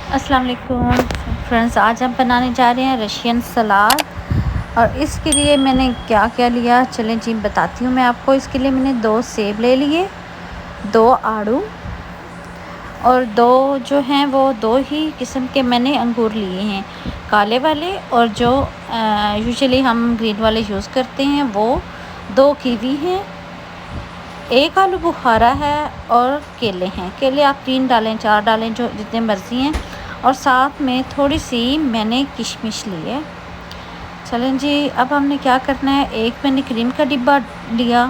अस्सलाम वालेकुम फ्रेंड्स, आज हम बनाने जा रहे हैं रशियन सलाद। और इसके लिए मैंने क्या क्या लिया चलें जी बताती हूँ मैं आपको। इसके लिए मैंने 2 सेब ले लिए, 2 आड़ू और 2 जो हैं वो 2 ही किस्म के मैंने अंगूर लिए हैं, काले वाले और जो यूजुअली हम ग्रीन वाले यूज़ करते हैं वो 2 कीवी हैं, 1 आलू बुखारा है और केले हैं। केले आप 3 डालें 4 डालें जो जितने मर्ज़ी हैं। और साथ में थोड़ी सी मैंने किशमिश ली है। चलें जी, अब हमने क्या करना है, एक मैंने क्रीम का डिब्बा लिया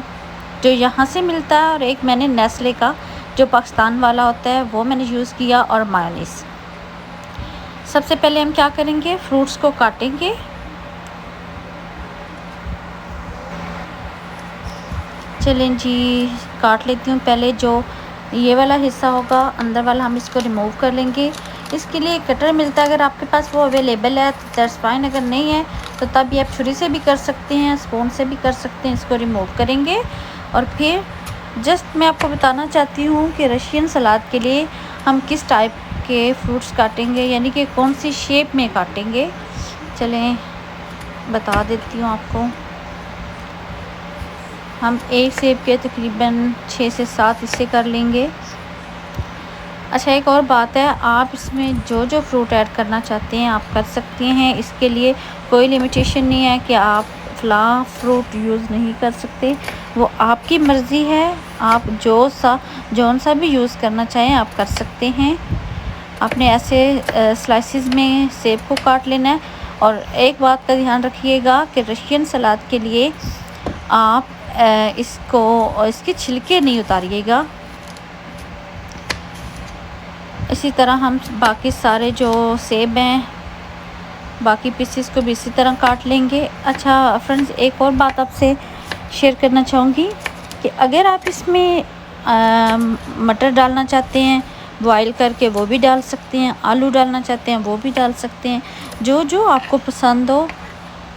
जो यहाँ से मिलता है और एक मैंने नेस्ले का जो पाकिस्तान वाला होता है वो मैंने यूज़ किया, और मायोनीज़। सबसे पहले हम क्या करेंगे, फ्रूट्स को काटेंगे। चलें जी, काट लेती हूँ। पहले जो ये वाला हिस्सा होगा अंदर वाला हम इसको रिमूव कर लेंगे। इसके लिए कटर मिलता है, अगर आपके पास वो अवेलेबल है तो दैट्स फाइन, अगर नहीं है तो तब ये आप छुरी से भी कर सकते हैं, स्पून से भी कर सकते हैं। इसको रिमूव करेंगे और फिर जस्ट मैं आपको बताना चाहती हूँ कि रशियन सलाद के लिए हम किस टाइप के फ्रूट्स काटेंगे, यानी कि कौन सी शेप में काटेंगे। चलें बता देती हूँ आपको। हम एक सेब के तकरीबन 6 से 7 हिस्से कर लेंगे। अच्छा, एक और बात है, आप इसमें जो जो फ्रूट ऐड करना चाहते हैं आप कर सकते हैं। इसके लिए कोई लिमिटेशन नहीं है कि आप फ़लाँ फ्रूट यूज़ नहीं कर सकते, वो आपकी मर्ज़ी है। आप जौन सा भी यूज़ करना चाहें आप कर सकते हैं। आपने ऐसे स्लाइसिस में सेब को काट लेना है। और एक बात का ध्यान रखिएगा कि रशियन सलाद के लिए आप इसके छिलके नहीं उतारिएगा। इसी तरह हम बाकी सारे जो सेब हैं बाकी पीसेस को भी इसी तरह काट लेंगे। अच्छा फ्रेंड्स, एक और बात आपसे शेयर करना चाहूँगी कि अगर आप इसमें मटर डालना चाहते हैं बॉईल करके वो भी डाल सकते हैं, आलू डालना चाहते हैं वो भी डाल सकते हैं, जो जो आपको पसंद हो।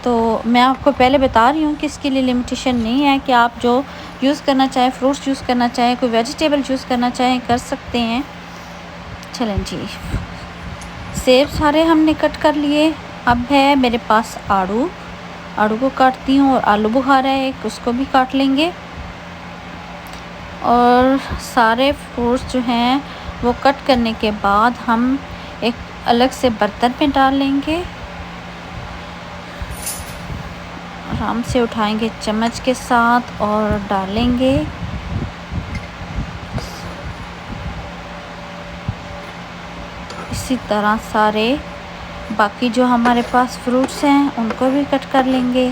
तो मैं आपको पहले बता रही हूँ कि इसके लिए लिमिटेशन नहीं है, कि आप जो यूज़ करना चाहें, फ्रूट्स यूज़ करना चाहें, कोई वेजिटेबल यूज़ करना चाहें कर सकते हैं। चलें जी, सेब सारे हमने कट कर लिए। अब है मेरे पास आड़ू को काटती हूँ, और आलू बुखारा है एक, उसको भी काट लेंगे। और सारे फ्रूट्स जो हैं वो कट करने के बाद हम एक अलग से बर्तन में डाल लेंगे। आराम से उठाएंगे चम्मच के साथ और डालेंगे। इसी तरह सारे बाकी जो हमारे पास फ्रूट्स हैं उनको भी कट कर लेंगे।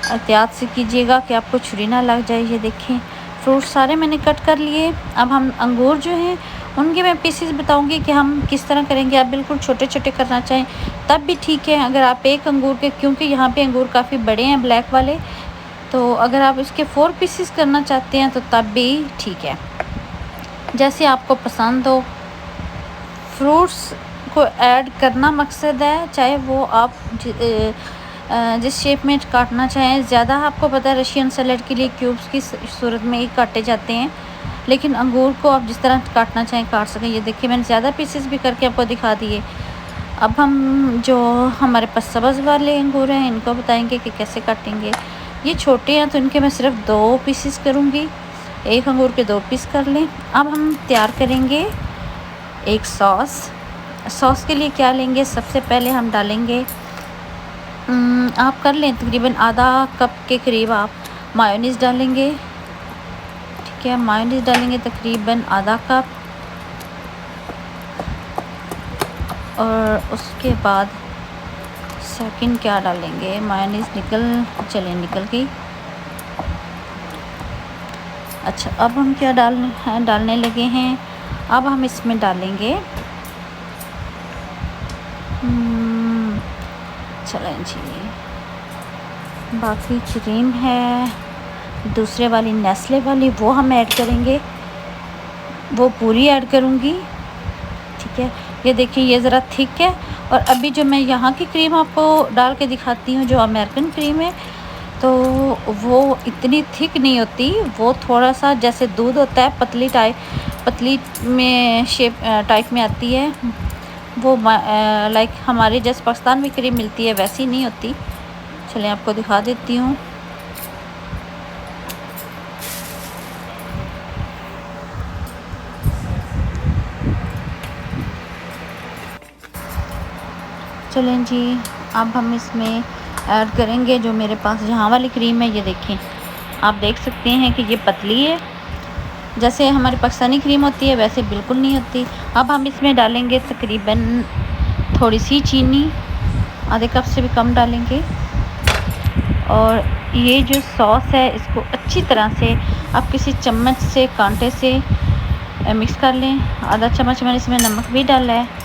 एहतियात से कीजिएगा कि आपको छुरी ना लग जाए। ये देखें, फ्रूट्स सारे मैंने कट कर लिए। अब हम अंगूर जो हैं उनके मैं पीसेस बताऊंगी कि हम किस तरह करेंगे। आप बिल्कुल छोटे छोटे करना चाहें तब भी ठीक है। अगर आप एक अंगूर के, क्योंकि यहाँ पे अंगूर काफ़ी बड़े हैं ब्लैक वाले, तो अगर आप इसके 4 पीसेस करना चाहते हैं तो तब भी ठीक है, जैसे आपको पसंद हो। फ्रूट्स को ऐड करना मकसद है, चाहे वो आप जिस शेप में काटना चाहें। ज़्यादा आपको पता है रशियन सैलेड के लिए क्यूब्स की सूरत में ही काटे जाते हैं, लेकिन अंगूर को आप जिस तरह काटना चाहें काट सकें। ये देखिए मैंने ज़्यादा पीसेस भी करके आपको दिखा दिए। अब हम जो हमारे पास सब्ज़ वाले अंगूर हैं इनको बताएंगे कि कैसे काटेंगे। ये छोटे हैं तो इनके मैं सिर्फ 2 पीसेस करूँगी, एक अंगूर के 2 पीस कर लें। अब हम तैयार करेंगे एक सॉस के लिए क्या लेंगे, सबसे पहले हम डालेंगे आप कर लें तकरीबन आधा कप के करीब आप मायोनीज़ डालेंगे। ठीक है, मायोनीज़ डालेंगे तकरीबन आधा कप। और उसके बाद सेकंड क्या डालेंगे, मायोनीज़ निकल गई। अच्छा, अब हम क्या डालने लगे हैं, अब हम इसमें डालेंगे चलें जी, बाकी क्रीम है दूसरे वाली नेस्ले वाली वो हम ऐड करेंगे, वो पूरी ऐड करूँगी। ठीक है, ये देखिए ये ज़रा थिक है। और अभी जो मैं यहाँ की क्रीम आपको डाल के दिखाती हूँ जो अमेरिकन क्रीम है, तो वो इतनी थिक नहीं होती, वो थोड़ा सा जैसे दूध होता है पतली टाइप पतली में शेप टाइप में आती है, वो लाइक हमारे जैसे पाकिस्तान में क्रीम मिलती है वैसी नहीं होती। चलिए आपको दिखा देती हूँ। चलें जी, अब हम इसमें ऐड करेंगे जो मेरे पास जहाँ वाली क्रीम है। ये देखें, आप देख सकते हैं कि ये पतली है, जैसे हमारी पाकिस्तानी क्रीम होती है वैसे बिल्कुल नहीं होती। अब हम इसमें डालेंगे तकरीबन थोड़ी सी चीनी, आधे कप से भी कम डालेंगे। और ये जो सॉस है इसको अच्छी तरह से आप किसी चम्मच से कांटे से मिक्स कर लें। आधा चम्मच मैंने इसमें नमक भी डाला है।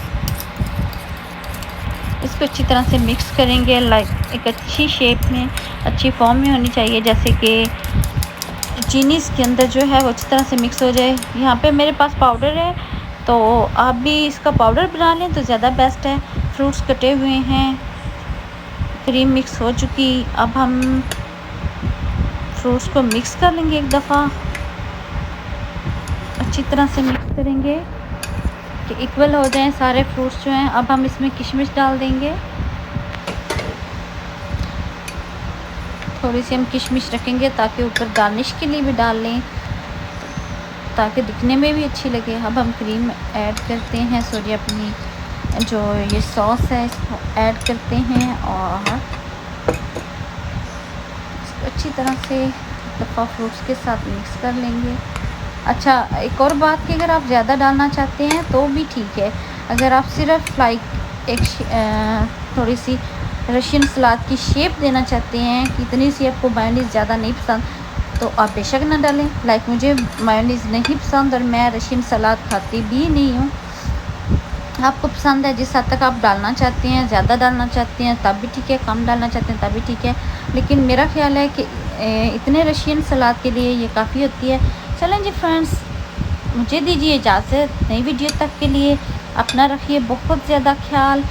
इसको अच्छी तरह से मिक्स करेंगे, लाइक एक अच्छी शेप में, अच्छी फॉर्म में होनी चाहिए, जैसे कि चीनी इसके अंदर जो है वो अच्छी तरह से मिक्स हो जाए। यहाँ पे मेरे पास पाउडर है, तो आप भी इसका पाउडर बना लें तो ज़्यादा बेस्ट है। फ्रूट्स कटे हुए हैं, क्रीम मिक्स हो चुकी। अब हम फ्रूट्स को मिक्स कर लेंगे एक दफ़ा, अच्छी तरह से मिक्स करेंगे कि इक्वल हो जाएं सारे फ्रूट्स जो हैं। अब हम इसमें किशमिश डाल देंगे, थोड़ी सी हम किशमिश रखेंगे ताकि ऊपर गार्निश के लिए भी डाल लें, ताकि दिखने में भी अच्छी लगे। अब हम क्रीम ऐड करते हैं, सॉरी अपनी जो ये सॉस है इसको ऐड करते हैं और इसको अच्छी तरह से दफ़ा फ्रूट्स के साथ मिक्स कर लेंगे। अच्छा, एक और बात कि अगर आप ज़्यादा डालना चाहते हैं तो भी ठीक है। अगर आप सिर्फ लाइक एक थोड़ी सी रशियन सलाद की शेप देना चाहते हैं कि इतनी सी आपको मायोनीज़ ज़्यादा नहीं पसंद, तो आप बेशक ना डालें। लाइक मुझे मायोनीज़ नहीं पसंद और मैं रशियन सलाद खाती भी नहीं हूँ। आपको पसंद है, जिस हद तक आप डालना चाहते हैं, ज़्यादा डालना चाहते हैं तब भी ठीक है, कम डालना चाहते हैं तब भी ठीक है। लेकिन मेरा ख्याल है कि इतने रशियन सलाद के लिए ये काफ़ी होती है। चलें जी फ्रेंड्स, मुझे दीजिए इजाज़त। नई वीडियो तक के लिए अपना रखिए बहुत ज़्यादा ख्याल,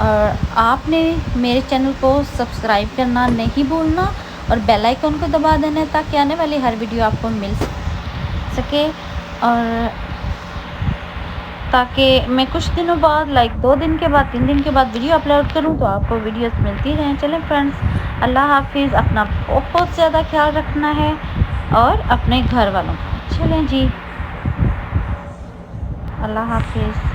और आपने मेरे चैनल को सब्सक्राइब करना नहीं भूलना और बेल आइकन को दबा देना ताकि आने वाली हर वीडियो आपको मिल सके, और ताकि मैं कुछ दिनों बाद लाइक 2 दिन के बाद 3 दिन के बाद वीडियो अपलोड करूं तो आपको वीडियोस मिलती रहें। चलें फ्रेंड्स, अल्लाह हाफिज़। अपना बहुत ज़्यादा ख्याल रखना है और अपने घर वालों का। चलें जी, अल्लाह हाफिज़।